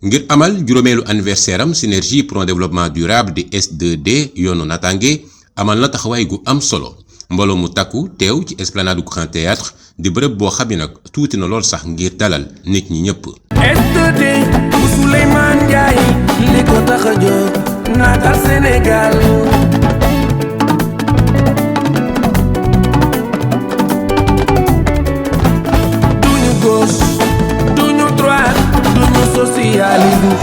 ngir amal juróomeelu anniversaire am synergie pour un développement durable di S2D yoonu natange amal na taxawaay gu am solo mbooloo mu takku teew ci esplanade du Grand Théâtre di bërëb boo xam ne nag tuuti na lool sax ngir dalal nit ñi ñëpp. S2D bu Souleymane Ndiaye li ko tax a jóg naatal Sénégal. duñu gauche duñu droite duñu socialisme.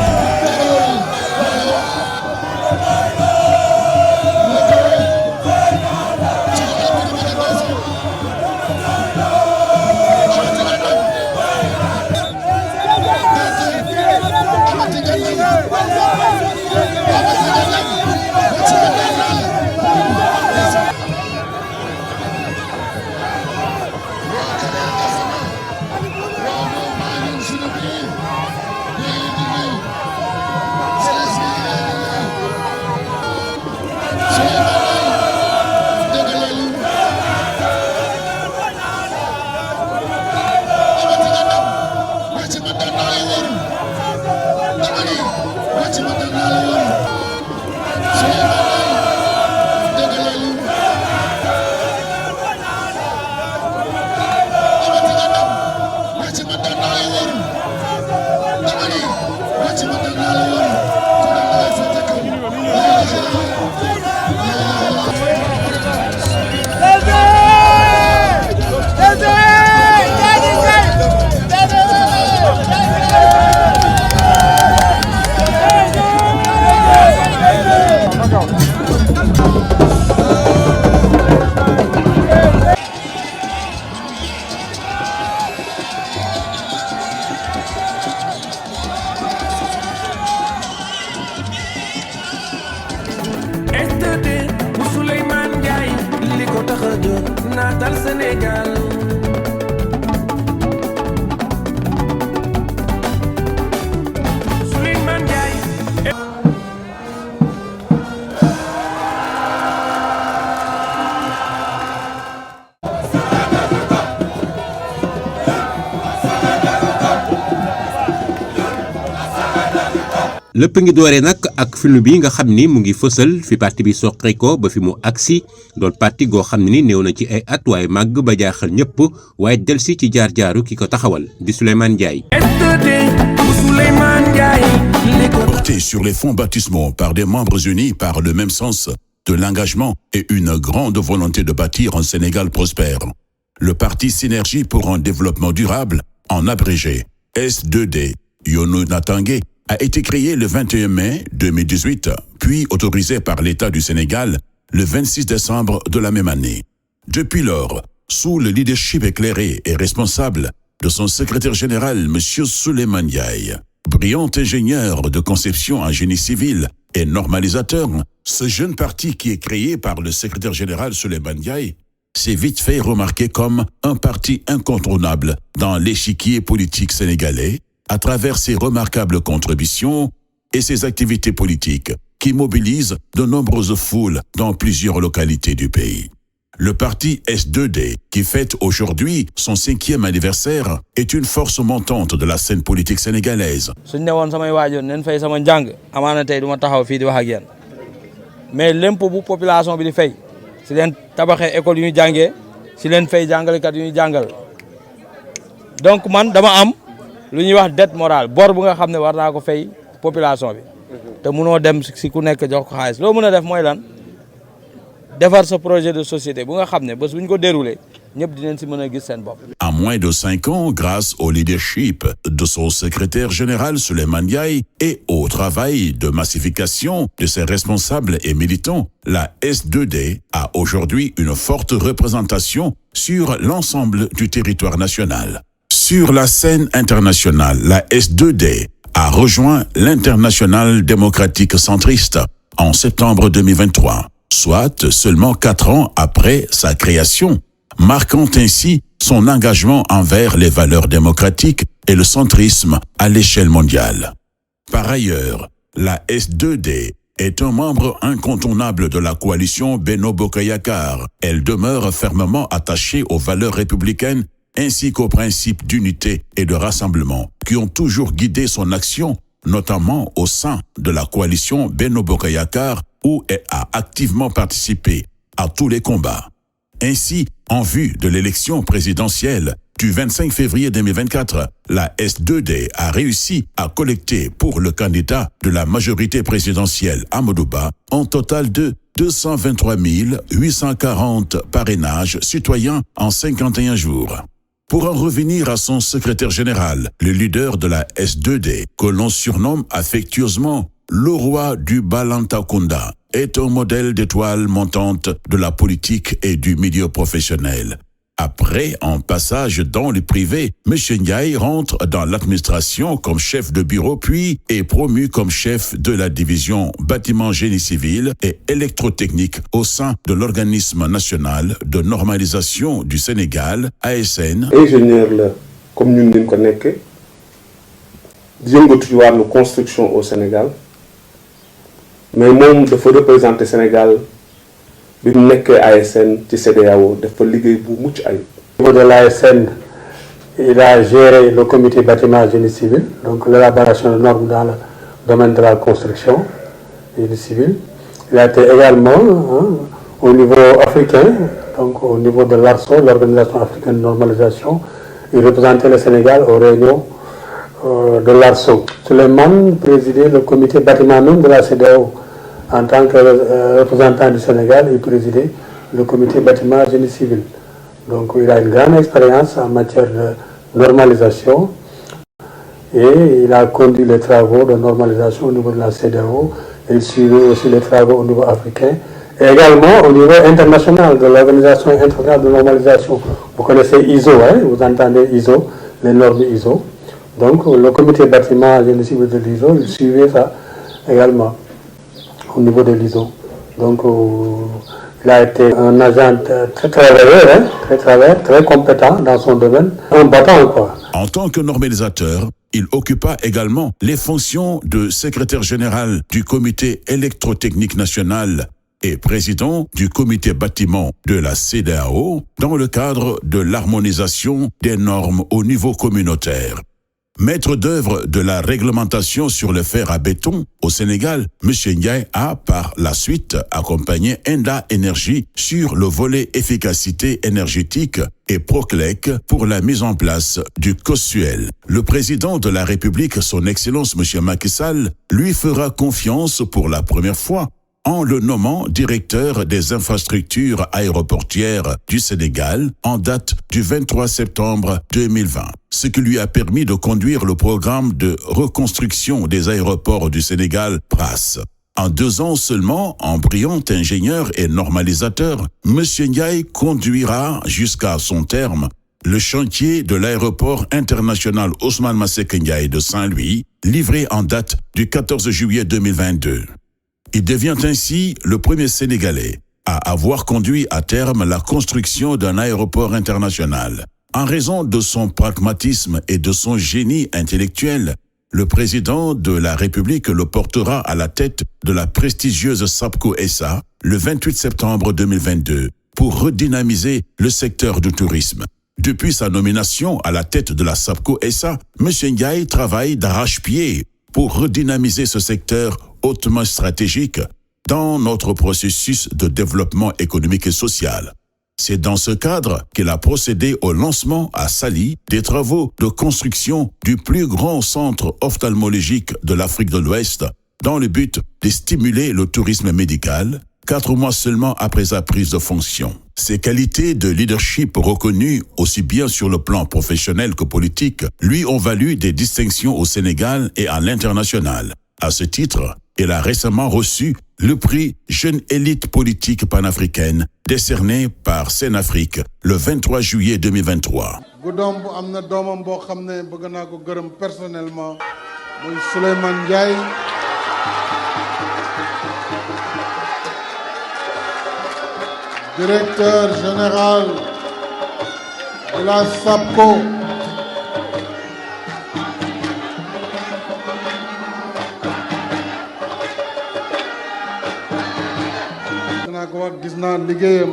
Natal Sénégal. Souleymane Ndiaye. lépp ngi dooree nag ak film bi nga xam ni mu ngi fësal fi parti bi soqe ko ba fi mu agsi doon parti goo xam ni néew na ci ay at waaye màgg ba jaaxal ñëpp waaye delsi ci jaar-jaaru ki ko taxawal di Souleymane Ndiaye. Porté sur les fonds baptismaux par des membres unis par le même sens de l'engagement et une grande volonté de bâtir un Sénégal prospère. Le parti Synergie pour un développement durable, en abrégé S2D, yoonu natange, a été créé le 21 mai 2018, puis autorisé par l'État du Sénégal le 26 décembre de la même année. Depuis lors, sous le leadership éclairé et responsable de son secrétaire général, M. Souleymane Ndiaye, brillant ingénieur de conception en génie civil et normalisateur, ce jeune parti qui est créé par le secrétaire général Souleymane Ndiaye s'est vite fait remarquer comme un parti incontournable dans l'échiquier politique sénégalais, à travers ses remarquables contributions et ses activités politiques qui mobilisent de nombreuses foules dans plusieurs localités du pays. Le parti S2D, qui fête aujourd'hui son 5e anniversaire, est une force montante de la scène politique sénégalaise. Mais l'impôt bu population bi di fay si leen tabaxee école yu ñu jàngee si leen fay jàngalekat yu ñu jàngal donc man dama am lu ñuy wax dette morale bor bu nga xam ne war naa ko fay population bi te mënoo dem si ku nekk jox ko xaalis loo mën a def mooy lan defar sa projet de société bu nga xam ne bés bu ñu ko déroulé ñëpp dinañ si mën a gis seen bopp. En moins de 5 ans, grâce au leadership de son secrétaire général Souleymane Ndiaye et au travail de massification de ses responsables et militants, la S2D a aujourd'hui une forte représentation sur l'ensemble du territoire national. Sur la scène internationale, la S2D a rejoint l'Internationale démocratique centriste en septembre 2023, soit seulement 4 ans après sa création, marquant ainsi son engagement envers les valeurs démocratiques et le centrisme à l'échelle mondiale. Par ailleurs, la S2D est un membre incontournable de la coalition Benno Bokk Yakaar. Elle demeure fermement attachée aux valeurs républicaines ainsi qu'aux principes d'unité et de rassemblement qui ont toujours guidé son action notamment au sein de la coalition Benno Bokk Yakaar, où elle a activement participé à tous les combats. Ainsi, en vue de l'élection présidentielle du 25 février 2024, la S2D a réussi à collecter pour le candidat de la majorité présidentielle Amadou Ba un total de 223 840 parrainages citoyens en 51 jours. Pour en revenir à son secrétaire général, le leader de la S2D, que l'on surnomme affectueusement le roi du Balantakunda, est un modèle d'étoile montante de la politique et du milieu professionnel. Après un passage dans le privé, M. Ndiaye rentre dans l'administration comme chef de bureau puis est promu comme chef de la division bâtiment génie civil et électrotechnique au sein de l'organisme national de normalisation du Sénégal, ASN. Ingénieur là, comme nous nous connaissons, yëngatu ci wàllu construction au Sénégal, mais moom dafa représenter Sénégal. Bi mu nekkee ASN ci CEDEAO dafa liggéey bu mucc ayib. Au niveau de l'ASN, il a géré le comité bâtiment génie civil, donc l'élaboration de normes dans le domaine de la construction génie civil. Il a été également au niveau africain, donc au niveau de l'ARSO, l'Organisation africaine de normalisation. Il représentait le Sénégal aux réunions de l'ARSO. Souleymane présidait le comité bâtiment même de la CEDEAO. En tant que représentant du Sénégal, il présidait le comité bâtiment génie civil. Donc il a une grande expérience en matière de normalisation et il a conduit les travaux de normalisation au niveau de la CEDEAO. Il suivait aussi les travaux au niveau africain et également au niveau international de l'Organisation internationale de normalisation. Vous connaissez ISO, hein? Vous entendez ISO, les normes ISO. Donc le comité bâtiment génie civil de l'ISO, il suivait ça également au niveau de l'ISO. Donc, il a été un agent très travailleur, très compétent dans son domaine, un battant quoi. En tant que normalisateur, il occupa également les fonctions de secrétaire général du comité électrotechnique national et président du comité bâtiment de la CEDEAO dans le cadre de l'harmonisation des normes au niveau communautaire. Maître d'œuvre de la réglementation sur le fer à béton au Sénégal, M. Ndiaye a par la suite accompagné Enda Énergie sur le volet efficacité énergétique et Proclec pour la mise en place du COSUEL. Le président de la République, son Excellence M. Macky Sall, lui fera confiance pour la première fois en le nommant directeur des infrastructures aéroportuaires du Sénégal en date du 23 septembre 2020, ce qui lui a permis de conduire le programme de reconstruction des aéroports du Sénégal, PRAS. En 2 ans seulement, en brillant ingénieur et normalisateur, M. Ndiaye conduira jusqu'à son terme le chantier de l'aéroport international Ousmane Masseck Ndiaye de Saint-Louis, livré en date du 14 juillet 2022. Il devient ainsi le premier Sénégalais à avoir conduit à terme la construction d'un aéroport international. En raison de son pragmatisme et de son génie intellectuel, le président de la République le portera à la tête de la prestigieuse SAPCO SA le 28 septembre 2022 pour redynamiser le secteur du tourisme. Depuis sa nomination à la tête de la SAPCO SA, M. Ndiaye travaille d'arrache-pied pour redynamiser ce secteur hautement stratégique dans notre processus de développement économique et social. C'est dans ce cadre qu'il a procédé au lancement à Saly des travaux de construction du plus grand centre ophtalmologique de l'Afrique de l'Ouest dans le but de stimuler le tourisme médical, 4 mois seulement après sa prise de fonction. Ses qualités de leadership reconnues aussi bien sur le plan professionnel que politique lui ont valu des distinctions au Sénégal et à l'international. À ce titre, il a récemment reçu le prix Jeune Élite Politique Panafricaine décerné par Sénafrique le 23 juillet 2023. Goudomb am na doomam boo xam ne bëgg naa ko gërëm personnellement muy Souleymane Ndiaye. Directeur général de la SAPCO. gis naa liggéeyam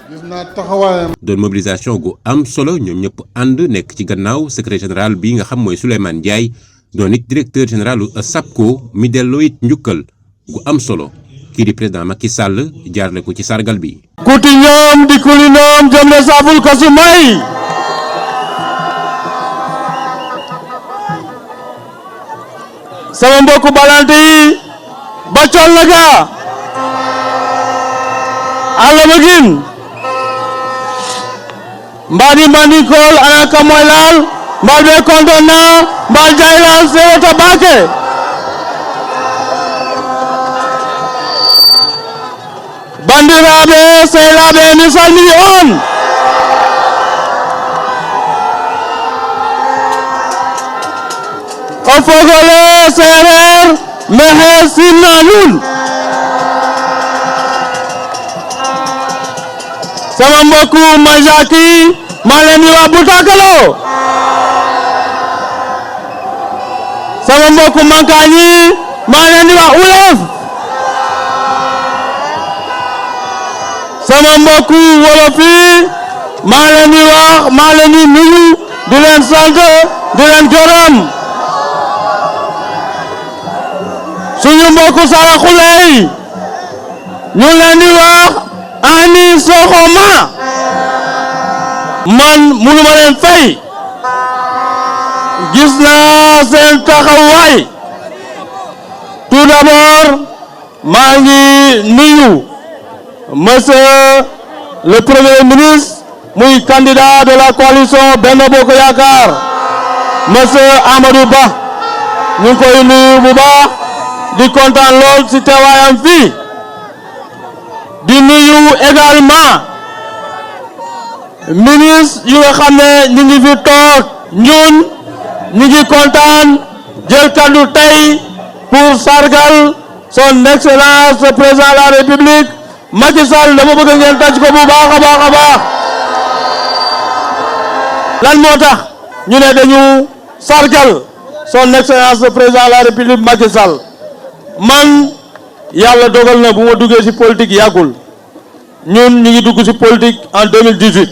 gis naa taxawaayam. doon mobilisation gu am solo ñoom ñëpp ànd nekk ci gannaaw secrétaire général bi nga xam mooy Souleymane Ndiaye doon it directeur général u SAPCO mi delloo it njukkal gu am solo kii di président Macky Sall jaarle ko ci sargal bi. kuti ñoom di kuli ñoom jom ne saaful kasu may sama mbokku balante yi ba col la ga alla magin mbadi mandikol anaka moy laal mbal be konton na mbal jaylal sewota bake bandiraɓe sehlaɓe mi salmini on o fogole sereer mehe simna nun sama mbokku majaki ma leen di wax Butakalo sama mbokku mankañi ma leen di wax Wolof sama mbokku wolof yi maa leen di wax maa leen di nuyu di leen sant di leen gërëm suñu mbokku saraxule yi ñu leen di wax ani soxoma man munu ma leen fay gis naa seen taxawaay tout d'abord maa ngi nuyu Monsieur le Premier ministre, muy candidat de la coalition Benno Bokk Yaakaar, Monsieur Amadou Ba, ñu ngi koy nuyu bu baax di kontaan lool ci teewaayam fii di nuyu également ministre yi nga xam ne ñu ngi fi toog ñun ñu ngi kontaan jël kaddu tey pour sargal son excellence le président de la République Macky Sall dama bëgg ngeen tàcc ko bu baax a baax a baax lan moo tax ñu ne dañu sargal son excellence le président de la République Macky Sall man yàlla dogal na bu ma duggee ci politique yàggul ñun ñu ngi dugg ci politique en 2018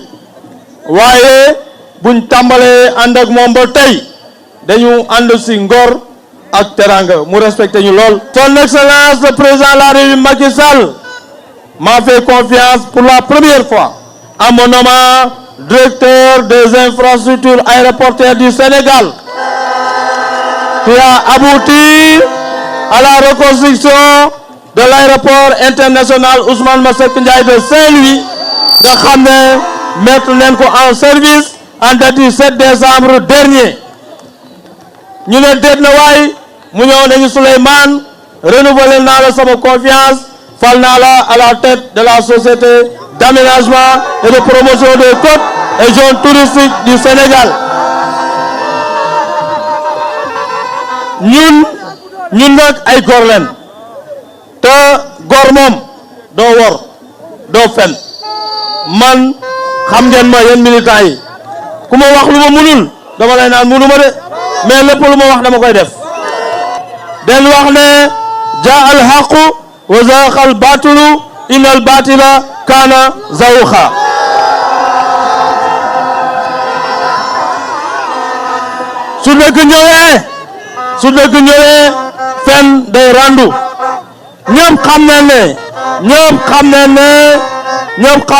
waaye buñ tàmbalee ànd ak moom ba tey dañu ànd ci ngor ak teranga mu respecté ñu lool. son excellence le président de la République Macky Sall m'a fait confiance pour la première fois en me nommant directeur des infrastructures aéroportuaires du Sénégal, qui a abouti à la reconstruction de l'aéroport international Ousmane Masseck Ndiaye de Saint-Louis nga xam ne mettre nañ ko en service en date du 7 décembre dernier. ñu ne déet na waay mu ñëw nañu Souleymane renouveler naa la sama confiance fal naa la à la tête de la société d'aménagement et de promotion des côtes et zones touristiques du Sénégal. ñun nag ay góor leen te góor moom doo wor doo fen man xam ngeen ma yéen militants yi ku ma wax lu ma munul dama lay naan munuma de mais lépp lu ma wax dama koy def den wax ne jaa al haqu wa zaqa al batilu inna al batila kaana zawuqa su dëgg ñëwee fen day randu ñëpp xam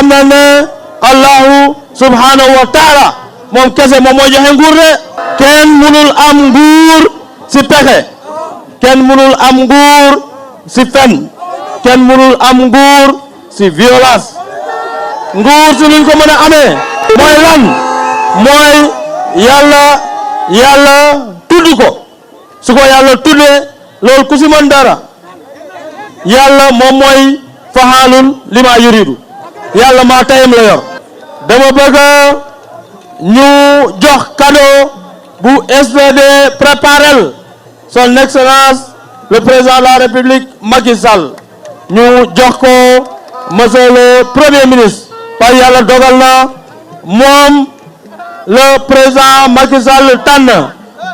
nañ ne Allahu subhanahu wa taala moom kese moom moo joxe nguur de kenn mënul am nguur ci pexe kenn mënul am nguur ci fen kenn mënul am nguur ci violence nguur ci luñ ko mën a amee mooy lan mooy yàlla tudd ko su ko yàlla tuddee loolu ku ci mën dara yàlla moom mooy faxaalul lima yuridu yàlla maa tayam la yor dama bëgg ñu jox cadeau bu SPD préparel son excellence le président de la République Macky Sall ñu jox ko monsieur le premier ministre par yàlla dogal na moom le président Macky Sall tànn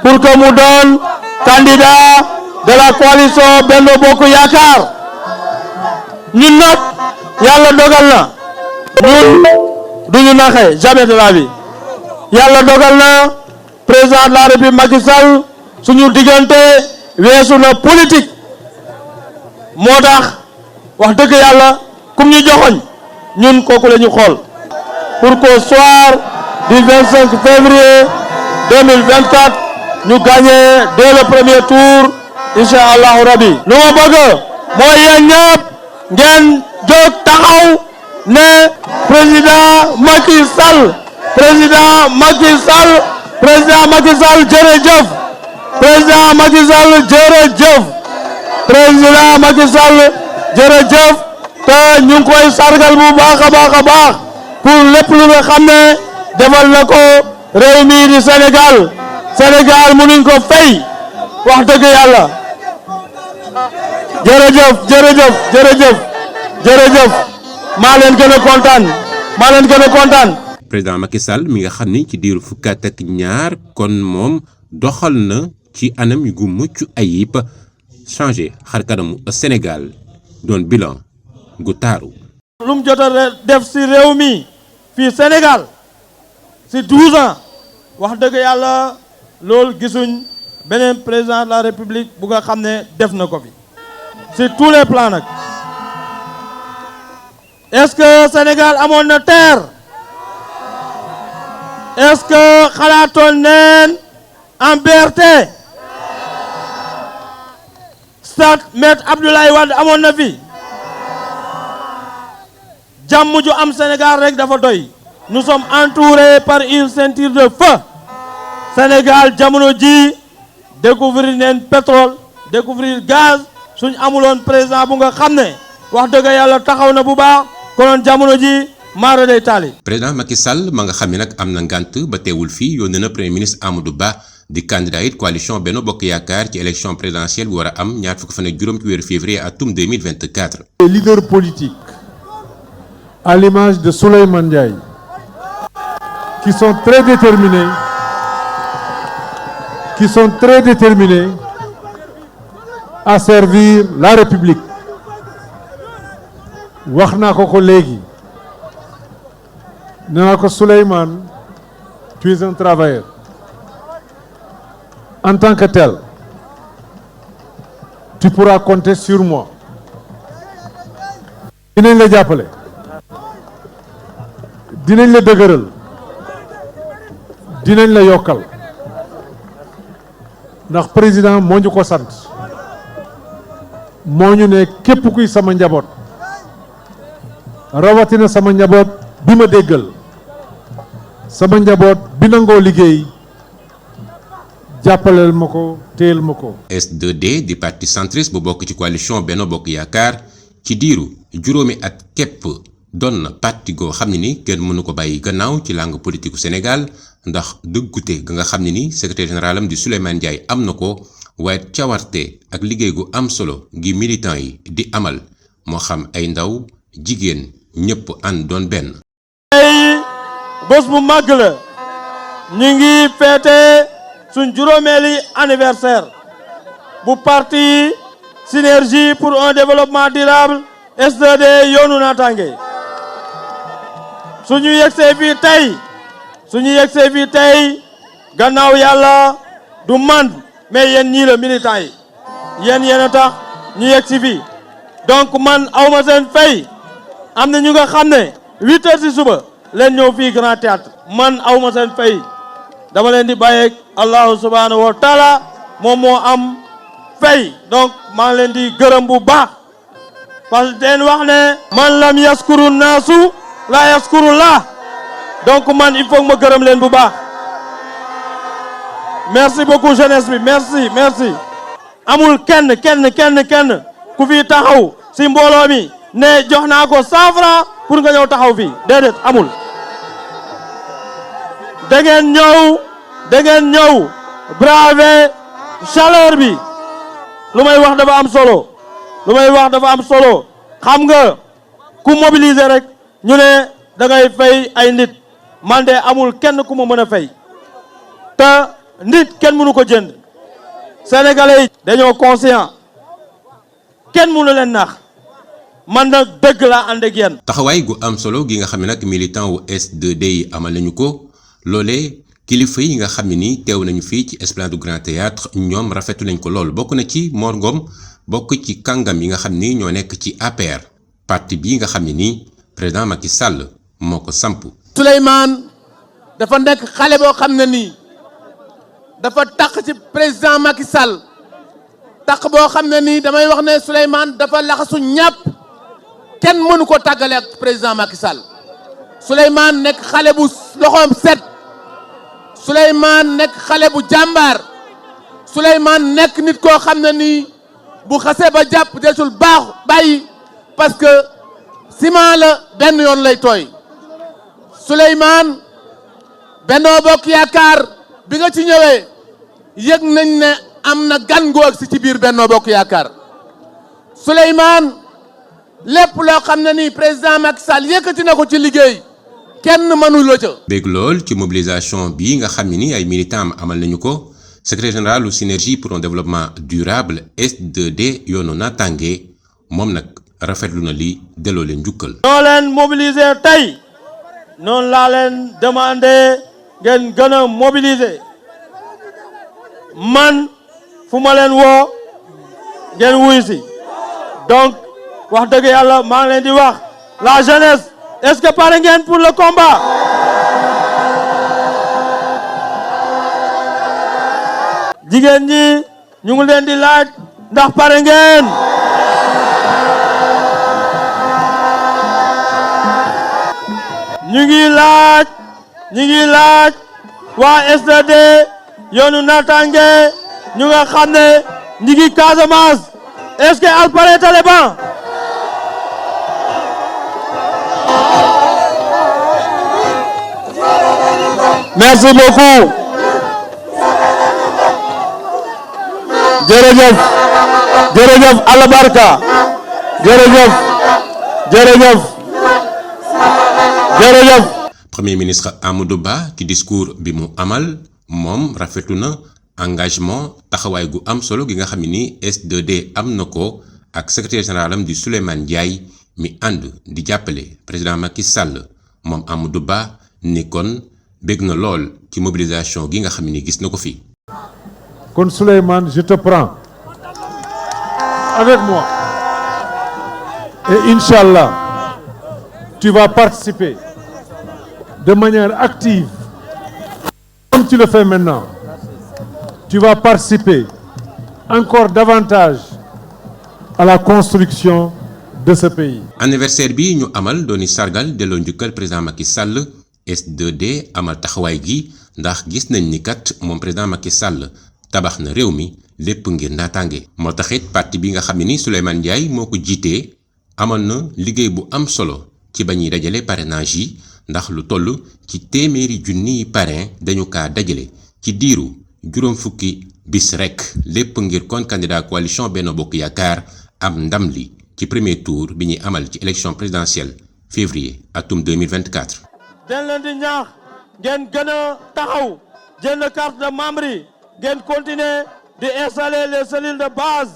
pour que mu doon candidat de la coalition Benno Bokk Yaakaar ñun nag yàlla dogal na ñun duñu naxe jamais de la vie yàlla dogal na président de la République Macky Sall suñu diggante weesu na politique moo tax wax dëgg yàlla kum ñu joxoñ ñun kooku la ñu xool pour qu'au soir du 25 février 2024 ñu gagné dès le premier tour incha allahu rabi. lu ma bëgg mooy yéen ñëpp ngeen jóg taxaw ne président Macky Sall président Macky Sall président Macky Sall jërëjëf président Macky Sall jërëjëf président Macky Sall jërëjëf te ñu ngi koy sargal bu baax a baax a baax pour lépp lu nga xam ne defal na ko réew mi di Sénégal Sénégal mënuñ ko fay wax dëgg yàlla jërëjëf jërëjëf jërëjëf jërëjëf maa leen gën a kontaan maa leen gën a kontaan. président Macky Sall mi nga xam ni ci diiru fukkaat ak ñaar kon moom doxal na ci anam gu mucc ayib changé xar kanamu Sénégal doon bilan gu taaru. lu mu jot a def si réew mi fii Sénégal si 12 ans wax dëgg yàlla loolu gisuñ beneen président de la République bu nga xam ne def na ko fi sur tous les plans nag. est-ce que Sénégal amoon na terre est-ce que xalaatoon neen en BRT stade Maître Abdoulaye Wade amoon na fi jàmm ju am Sénégal rek dafa doy. nous sommes entourés par une ceinture de feu. Sénégal jamono ji découvrir neen pétrole découvrir gaz suñ amuloon président bu nga xam ne wax dëgg yàlla taxaw na bu baax konoon jamono ji maara day taali. président Macky Sall ma nga xam ne nag am na ngànt ba teewul fii yónnee na premier ministre Amadou Ba di candidat it coalition Benno Bokk Yaakaar ci élection présidentielle bu war a am ñaar fukki fan ak juróom ci weeru février atum 2024. Les leaders politiques à l'image de Souleymane Ndiaye qui sont très déterminés à servir la République wax naa ko léegi nee naa ko Souleymane tu es un travailleur en tant que tel tu pourras compter sur moi dinañ la jàppale dinañ la dëgëral dinañ la yokkal ndax président moo ñu ko sant moo ñu ne képp kuy sama njaboot rawatina sama njaboot bi ma déggal sama njaboot bi nangoo liggéey jàppaleel ma ko téyel ma ko. S2D di parti centriste bu bokk ci coalition Benno Bokk Yaakaar ci diiru juróomi at képp doon na parti goo xam ne ni kenn mënu ko bàyyi gannaaw ci langue politique u Sénégal ndax dëggute ga nga xam ne ni secrétaire général am di Souleymane Ndiaye am na ko waaye cawarte ak liggéey gu am solo gi militant yi di amal moo xam ay ndaw jigéen ñëpp ànd doon benn. tey bés bu màgg la ñu ngi féete suñ juróomeeli anniversaire bu parti synergie pour un développement durable S2D yoonu naataange suñu yegsee fii tey gannaaw yàlla du man mais yéen ñii la militant yi yéen a tax ñu yegsi fii donc man awma seen fay am na ñu nga xam ne 8 heures ci suba leen ñëw fii Grand Théâtre man awma seen fay dama leen di bàyyeeg allahu subhanahu wa taala moom moo am fay donc maa ngi leen di gërëm bu baax parce que den wax ne man lam yaskuru naasu la yaskuru la donc man il faut ma gërëm leen bu baax merci beaucoup jeunesse bi merci amul kenn ku fi taxaw si mbooloo mi ne jox naa ko 100 francs pour nga ñëw taxaw fii déedéet amul da ngeen ñëw braver chaleur bi lu may wax dafa am solo xam nga ku mobiliser rek ñu ne da ngay fay ay nit man de amul kenn ku ma mën a fay te nit kenn mënu ko jënd sénégalais yi dañoo conscient kenn mënu leen nax man nag dëgg laa ànd ak yéen. taxawaay gu am solo gi nga xam ne nag militant wu S2D yi amal nañu ko loolee kilifa yi nga xam ne ni teew nañu fii ci Esplanade du Grand Théâtre ñoom rafetu nañ ko lool bokk na ci Mor Ngom bokk ci kàngam yi nga xam ni ñoo nekk ci APR parti bii nga xam ne ni président Macky Sall moo ko samp. Souleymane dafa nekk xale boo xam ne nii dafa taq ci président Macky Sall taq boo xam ne nii damay wax ne Souleymane dafa laxasu ñàpp kenn mënu ko tàggale ak président Macky Sall Souleymane nekk xale bu loxoom set Souleymane nekk xale bu jàmbaar Souleymane nekk nit koo xam ne nii bu xasee ba jàpp desul bàyyi parce que ciment la benn yoon lay tooy Souleymane Benno Bokk Yaakaar bi nga ci ñëwee yëg nañ ne am na gan gu agsi ci biir Benno Bokk Yaakaar Souleymane lépp loo xam ne nii président Macky Sall yëkkati na ko ci liggéey kenn mënu la ca. bég lool ci mobilisation bi nga xam ne ni ay militants amal nañu ko secrétaire général u Synergie pour un développement durable S2D Yoonu Natangué moom nag rafetlu na li delloo leen njukkal. noo leen mobiliser tey noonu laa leen demandé ngeen gën a mobiliser man fu ma leen woo ngeen wuyu si donc wax dëgg yàlla maa ngi leen di wax la jeunesse est-ce que pare ngeen pour le combat. jigéen ñi ñu ngi leen di laaj ndax pare ngeen. ñu ngi laaj waa S2D Yoonu Natangué ñu nga xam ne ñi ngi Casamance est-ce que al pare Taliban. merci beaucoup jërëjëf alabarka jërëjëf premier ministre Amadou Ba ci discours bi mu amal moom rafetlu na engagement taxawaay gu am solo gi nga xam ni S2D am na ko ak secrétaire général am di Souleymane Ndiaye mi ànd di jàppale président Macky Sall moom Amadou Ba ni kon bég na lool ci mobilisation gi nga xam ni gis na ko fi. kon Souleymane je te prends avec moi et Inch'Allah tu vas participer de manière active comme tu le fais maintenant. Tu vas participer encore davantage à la construction de ce pays. anniversaire bi ñu amal dooni sargal delloo njukkal président Macky Sall S2D amal taxawaay gi ndax gis nañ ni kat moom président Macky Sall tabax na réew mi lépp ngir naataange. moo taxit parti bi nga xam ne ni Souleymane Ndiaye moo ko jiitee amal na liggéey bu am solo ci ba ñuy dajale parrainage yi ndax lu toll ci téeméeri junniy parrain dañu kaa dajale ci diiru juróom fukki bis rek lépp ngir kon candidat coalition Benno Bokk Yaakaar am ndam li ci premier tour bi ñuy amal ci élection présidentielle février atum 2024. dañ leen di ñaax ngeen gën a taxaw jënd carte de membre yi ngeen continuer di installer les cellules de base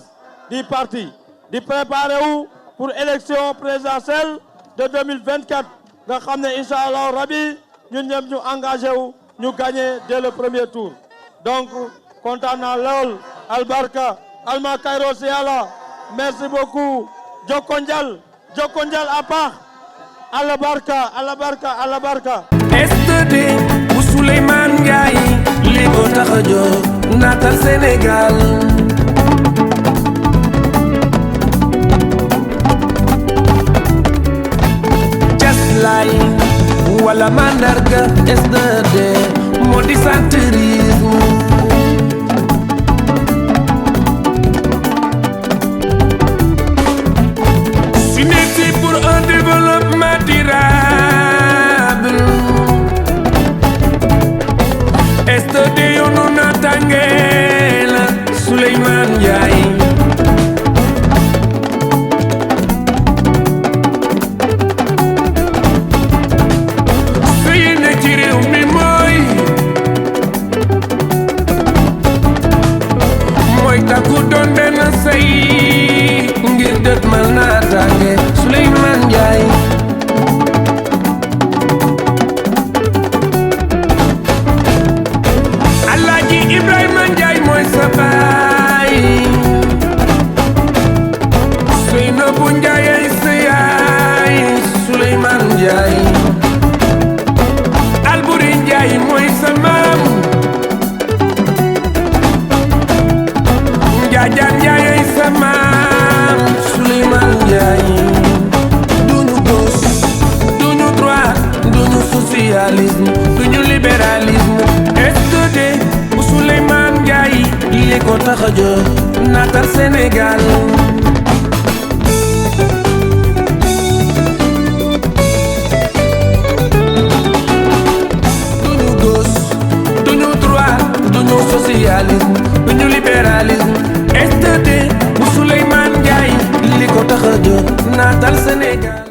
du parti di préparer wu pour élection présidentielle de 2024 nga xam ne incha allah rabi ñun ñëpp ñu engagé wu ñu gagné dès le premier tour. donc kontaan naa lool albarka alma kayro si yàlla merci beaucoup jokko njal a paax alabarka S2D bu Souleymane Ndiaye li ko tax a jóg naatal Sénégal jaslaay wala mandarga S2D moo di centrisme Synergie pour un développement durable S2D Yoonu Natangué la Souleymane Ndiaye fii ne ci réew mi mooy takku doon benn say ngir dët mal naataange Souleymane Ndiaye Nabou Ndiaye ay sa yaay Souleymane Ndiaye Alboury Ndiaye mooy sa maam Njaajaan Ndiaye ay sa maam Souleymane Ndiaye duñu gauche duñu droite duñu socialisme duñu libéralisme SDD bu Souleymane Ndiaye li ko tax a jóg naatal Sénégal duñu gauche duñu droite duñu socialisme duñu libéralisme SDD bu Souleymane Ndiaye li ko tax a jóg naatal Sénégal